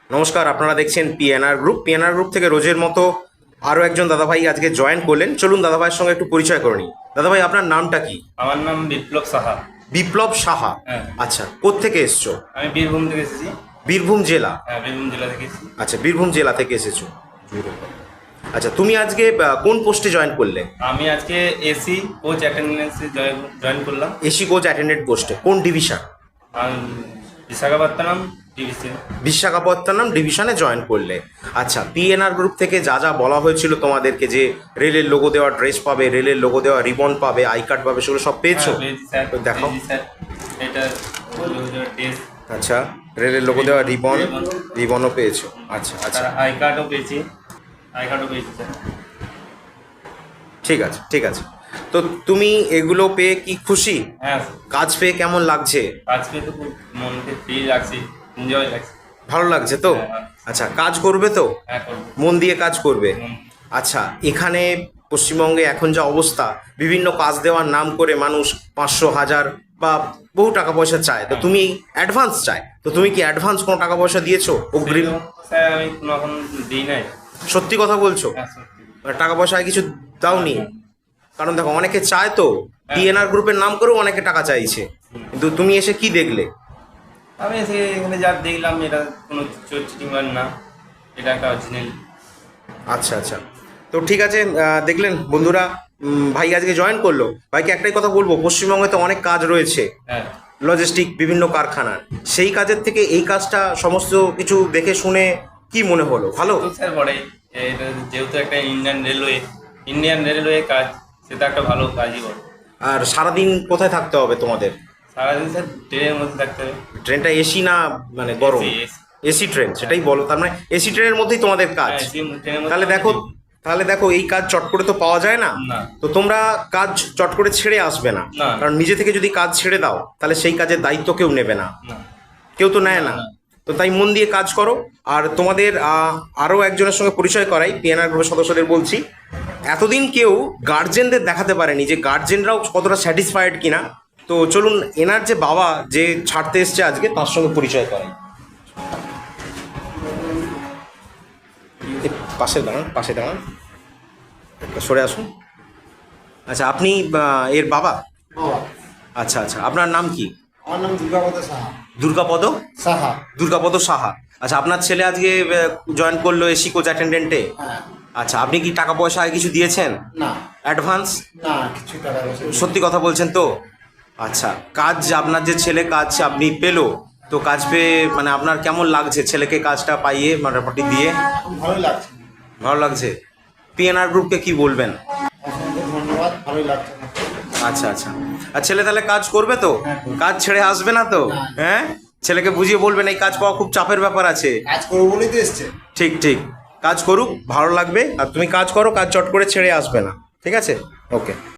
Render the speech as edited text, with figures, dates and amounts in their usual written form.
নমস্কার, আপনারা দেখছেন পিএনআর গ্রুপ থেকে রোজের মতো আরও একজন দাদাভাই আজকে জয়েন করলেন। চলুন দাদাভাইয়ের সঙ্গে একটু পরিচয় করে নিই। দাদাভাই, আপনার নামটা কি? আমার নাম বিপ্লব সাহা। বিপ্লব সাহা। হ্যাঁ। আচ্ছা, কোত্থেকে এসছো? আমি বীরভূম থেকে এসেছি। বীরভূম জেলা? হ্যাঁ, বীরভূম জেলা থেকে এসেছি। আচ্ছা, বীরভূম জেলা থেকে এসেছো। আচ্ছা, তুমি আজকে কোন পোস্টে জয়েন করলে? আমি আজকে এসি কোচ অ্যাটেন্ডেন্সে জয়েন করলাম। এসি কোচ অ্যাটেন্ডেন্ট পোস্টে কোন ডিভিশন? আর বিশাখাপত্তনম ডিভিশন। বিশাখাপত্তনম ডিভিশনে জয়েন করলে। আচ্ছা, পিএনআর গ্রুপ থেকে যা যা বলা হয়েছিল তোমাদেরকে, যে রেলের লোগো দেওয়া ড্রেস পাবে, রেলের লোগো দেওয়া রিবন পাবে, আই কার্ড পাবে, সেগুলো সব পেয়েছো? হ্যাঁ, দেখো। এটা ড্রেস। আচ্ছা, রেলের লোগো দেওয়া রিবনও পেয়েছো? আচ্ছা আচ্ছা, আই কার্ডও পেয়েছি। স্যার। ঠিক আছে ঠিক আছে। তো তুমি এগুলো পেয়ে কি খুশি? হ্যাঁ, কাজ পেয়ে কেমন লাগছে? আজকে তো খুব মনকে ফ্রি লাগছে, এনজয় লাগছে। ভালো লাগছে তো? হ্যাঁ। আচ্ছা, কাজ করবে তো? হ্যাঁ, করবো। মন দিয়ে কাজ করবে? হুম। আচ্ছা, এখানে পশ্চিমবঙ্গে এখন যা অবস্থা, বিভিন্ন কাজ দেওয়ার নাম করে মানুষ 500, 1000 বা বহু টাকা পয়সা চায়। তো তুমি অ্যাডভান্স চায়, তো তুমি কি অ্যাডভান্স কোনো টাকা পয়সা দিয়েছো অগ্রিম? স্যার, আমি কোনো এখন দিই নাই। সত্যি কথা বলছো? হ্যাঁ, সত্যি। টাকা পয়সা কিছু দাওনি? কারণ দেখো, অনেকে চায় তো, পিএনআর গ্রুপের নাম করেও অনেকে টাকা চাইছে, কিন্তু তুমি এসে কি দেখলে? আমি এসে এখানে যা দেখলাম, এটা কোনো চিটিং না, এটা একটা অরিজিনাল। আচ্ছা আচ্ছা, তো ঠিক আছে। দেখলেন বন্ধুরা, ভাই আজকে জয়েন করলো। ভাইকে একটাই কথা বলবো, পশ্চিমবঙ্গে তো অনেক কাজ রয়েছে, হ্যাঁ। লজিস্টিক বিভিন্ন কারখানার, সেই কাজের থেকে এই কাজটা সমস্ত কিছু দেখে শুনে কি মনে হলো? ভালো? তো স্যার বলে, এটা যেহেতু একটা ইন্ডিয়ান রেলওয়ে কাজ, সেটা একটা ভালো কাজই বলে। আর সারাদিন কোথায় থাকতে হবে তোমাদের? সারাদিন স্যার ট্রেনের মধ্যে থাকতে হবে। ট্রেনটা এসি না মানে গরম? AC এসি ট্রেন, সেটাই বলো। তার মানে এসি ট্রেনের মধ্যেই তোমাদের কাজ। হ্যাঁ, ট্রেনের মধ্যে। তাহলে দেখো এই কাজ চট করে তো পাওয়া যায় না। না। তো তোমরা কাজ চট করে ছেড়ে আসবে না, না। কারণ নিজে থেকে যদি কাজ ছেড়ে দাও, তাহলে সেই কাজের দায়িত্ব কেউ নেবে না, না। কেউ তো নেয় না। না। তো তাই মন দিয়ে কাজ করো। আর তোমাদের আরও একজনের সঙ্গে পরিচয় করাই, পিএনআর গ্রুপের সদস্যদের বলছি, এতদিন কেউ গার্জেনদের দেখাতে পারেনি যে গার্জেনরাও কতটা স্যাটিসফাইড কিনা। তো চলুন, এনার যে বাবা যে ছাড়তে এসছে আজকে, তার সঙ্গে পরিচয় করাই। পাশে দাঁড়ান, একটু সরে আসুন। আচ্ছা, আপনি এর বাবা? আচ্ছা আচ্ছা, আপনার নাম কি? আমার নাম দুর্গাপদ সাহা। দুর্গাপদ সাহা। দুর্গাপদ সাহা। আচ্ছা, আপনার ছেলে আজকে জয়েন করলো এসি কোচ অ্যাটেন্ডেন্টে। হ্যাঁ। আচ্ছা, আপনি কি টাকা পয়সা আগে কিছু দিয়েছেন না। অ্যাডভান্স? না, কিছু টাকা পয়সা নেই। সত্যি কথা বলছেন তো? আচ্ছা, কাজ আপনার যে ছেলে কাজ আপনি পেলো, তো কাজ পেয়ে মানে আপনার কেমন লাগছে ছেলেকে কাজটা পাইয়ে মোটামুটি দিয়ে? ভালোই লাগছে। ভালো লাগছে। পিএনআর গ্রুপকে কি বলবেন? অসংখ্য ধন্যবাদ, ভালোই লাগছে। আচ্ছা আচ্ছা, আর ছেলে তাহলে কাজ করবে তো? হ্যাঁ, করবে। কাজ ছেড়ে আসবে না তো? না। হ্যাঁ, ছেলেকে বুঝিয়ে বলবেন এই কাজ পাওয়া খুব চাপের ব্যাপার আছে। কাজ করবো বলেই তো এসছে। ঠিক ঠিক, কাজ করুক, ভালো লাগবে। আর তুমি কাজ করো, কাজ চট করে ছেড়ে আসবে না। ঠিক আছে? ওকে।